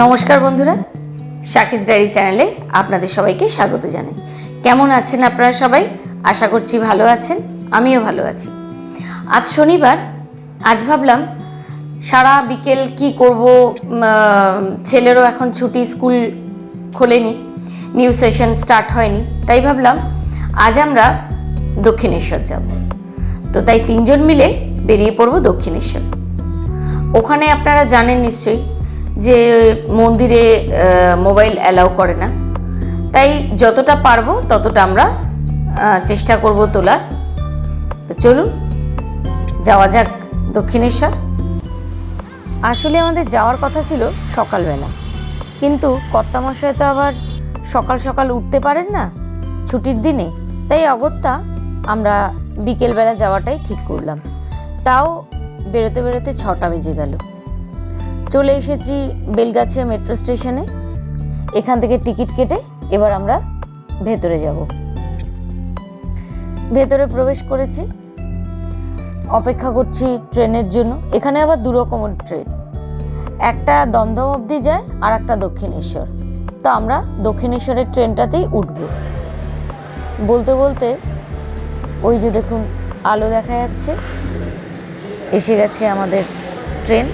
নমস্কার বন্ধুরা, শাকিস ডায়েরি চ্যানেলে আপনাদের সবাইকে স্বাগত জানাই। কেমন আছেন আপনারা সবাই? আশা করছি ভালো আছেন, আমিও ভালো আছি। আজ শনিবার, আজ ভাবলাম সারা বিকেল কি করব, ছেলেরও এখন ছুটি, স্কুল খোলেনি, নিউ সেশন স্টার্ট হয়নি, তাই ভাবলাম আজ আমরা দক্ষিণেশ্বর যাব। তো তাই তিনজন মিলে বেরিয়ে পড়ব দক্ষিণেশ্বর। ওখানে আপনারা জানেন নিশ্চয়ই যে মন্দিরে মোবাইল অ্যালাউ করে না, তাই যতটা পারবো ততটা আমরা চেষ্টা করব তোলার। তো চলুন যাওয়া যাক দক্ষিণেশ্বর। আসলে আমাদের যাওয়ার কথা ছিল সকালবেলা, কিন্তু কর্তামশাই তো আবার সকাল সকাল উঠতে পারেন না ছুটির দিনে, তাই অগত্যা আমরা বিকেলবেলা যাওয়াটাই ঠিক করলাম। তাও বেরোতে বেরোতে 6টা বেজে গেল। চলে এসেছি বেলগাছিয়া মেট্রো স্টেশনে। এখান থেকে টিকিট কেটে এবার আমরা ভেতরে যাব। ভেতরে প্রবেশ করেছি, অপেক্ষা করছি ট্রেনের জন্য। এখানে আবার দু রকমের ট্রেন, একটা দমদম অবধি যায় আর একটা দক্ষিণেশ্বর। তো আমরা দক্ষিণেশ্বরের ট্রেনটাতেই উঠব। বলতে বলতে ওই যে দেখুন আলো দেখা যাচ্ছে, এসে গেছে আমাদের ট্রেন।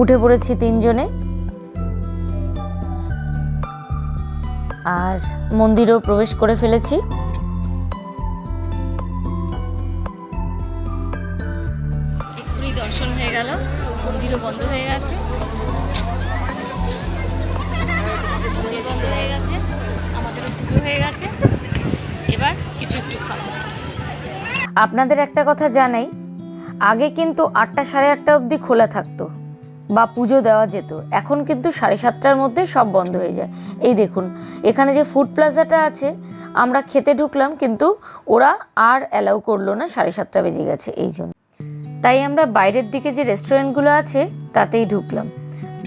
উঠে পড়েছি তিনজনে, আর মন্দিরেও প্রবেশ করে ফেলেছি। এক্ষুনি দর্শন হয়ে গেল, মন্দিরও বন্ধ হয়ে গেছে। মন্দির বন্ধ হয়ে গেছে, আমাদেরও পুজো হয়ে গেছে। এবার কিছু একটু খাবো। আপনাদের একটা কথা জানাই, আগে কিন্তু 8টা সাড়ে 8টা অবধি খোলা থাকতো বা পুজো দেওয়া যেত। এখন কিন্তু 7:30টার মধ্যে সব বন্ধ হয়ে যায়। এই দেখুন এখানে যে ফুড প্লাজাটা আছে, আমরা খেতে ঢুকলাম কিন্তু ওরা আর অ্যালাউ করলো না, 7:30 বেজে গেছে এই জন্য। তাই আমরা বাইরের দিকে যে রেস্টুরেন্টগুলো আছে তাতেই ঢুকলাম।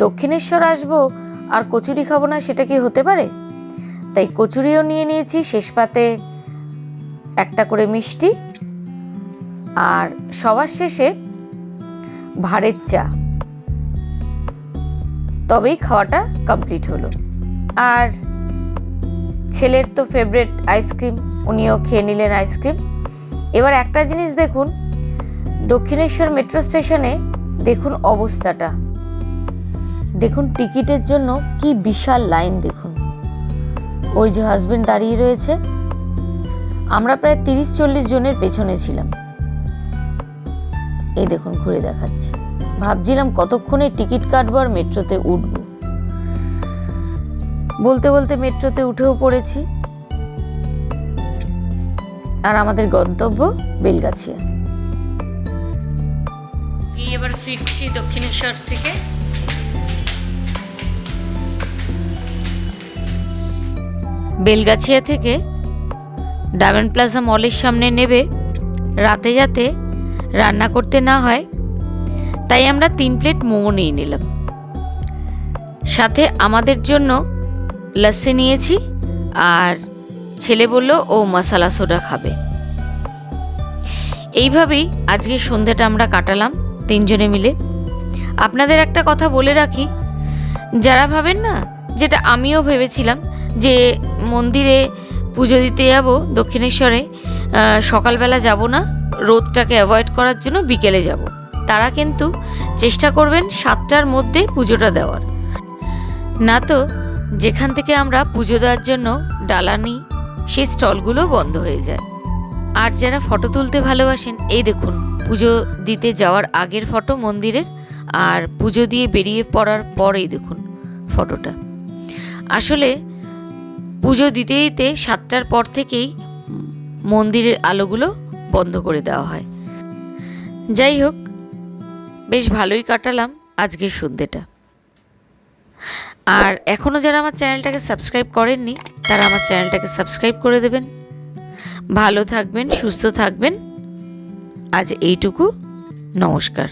দক্ষিণেশ্বর আসবো আর কচুরি খাবো না, সেটা কি হতে পারে? তাই কচুরিও নিয়ে নিয়েছি, শেষ পাতে একটা করে মিষ্টি, আর সবার শেষে ভাঁড়ের চা। তবেই খাওয়াটা কমপ্লিট হলো। আর ছেলের তো ফেভারিট আইসক্রিম, উনিও খেয়ে নিলেন আইসক্রিম। এবার একটা জিনিস দেখুন, দক্ষিণেশ্বর মেট্রো স্টেশনে দেখুন অবস্থাটা, দেখুন টিকিটের জন্য কি বিশাল লাইন। দেখুন ওই যে হাজবেন্ড দাঁড়িয়ে রয়েছে, আমরা প্রায় 30-40 জনের পেছনে ছিলাম। এই দেখুন ঘুরে দেখাচ্ছি, ভাবছিলাম কতক্ষণে টিকিট কাটবো আর মেট্রোতে উঠবো। বলতে বলতে মেট্রোতে উঠেও পড়েছি, আর আমাদের গন্তব্য বেলগাছিয়া। এবার ফিরছি দক্ষিণেশ্বর থেকে। বেলগাছিয়া থেকে ডায়মন্ড প্লাজা মলের সামনে নেবে রাতে যাতে রান্না করতে না হয়, তাই আমরা 3 প্লেট মোমো নিয়ে নিলাম। সাথে আমাদের জন্য লস্যি নিয়েছি, আর ছেলে বলল ও মশলা সোডা খাবে। এইভাবেই আজকে সন্ধ্যাটা আমরা কাটালাম তিনজনে মিলে। আপনাদের একটা কথা বলে রাখি, যারা ভাবেন না, যেটা আমিও ভেবেছিলাম যে মন্দিরে পুজো দিতে যাব দক্ষিণেশ্বরে, সকালবেলা যাব না, রোদটাকে অ্যাভয়েড করার জন্য বিকেলে যাব, তারা কিন্তু চেষ্টা করবেন 7টার মধ্যে পুজোটা দেওয়ার। না তো যেখান থেকে আমরা পুজো দেওয়ার জন্য ডালা নিই, সেই স্টলগুলো বন্ধ হয়ে যায়। আর যারা ফটো তুলতে ভালোবাসেন, এই দেখুন পুজো দিতে যাওয়ার আগের ফটো মন্দিরের, আর পুজো দিয়ে বেরিয়ে পড়ার পরেই দেখুন ফটোটা। আসলে পুজো দিতে দিতে 7টার পর থেকেই মন্দিরের আলোগুলো বন্ধ করে দেওয়া হয়। যাই হোক, বেশ ভালোই কাটালাম আজকের সন্ধ্যেটা। আর এখনও যারা আমার চ্যানেলটাকে সাবস্ক্রাইব করেননি, তারা আমার চ্যানেলটাকে সাবস্ক্রাইব করে দেবেন। ভালো থাকবেন, সুস্থ থাকবেন। আজ এইটুকু, নমস্কার।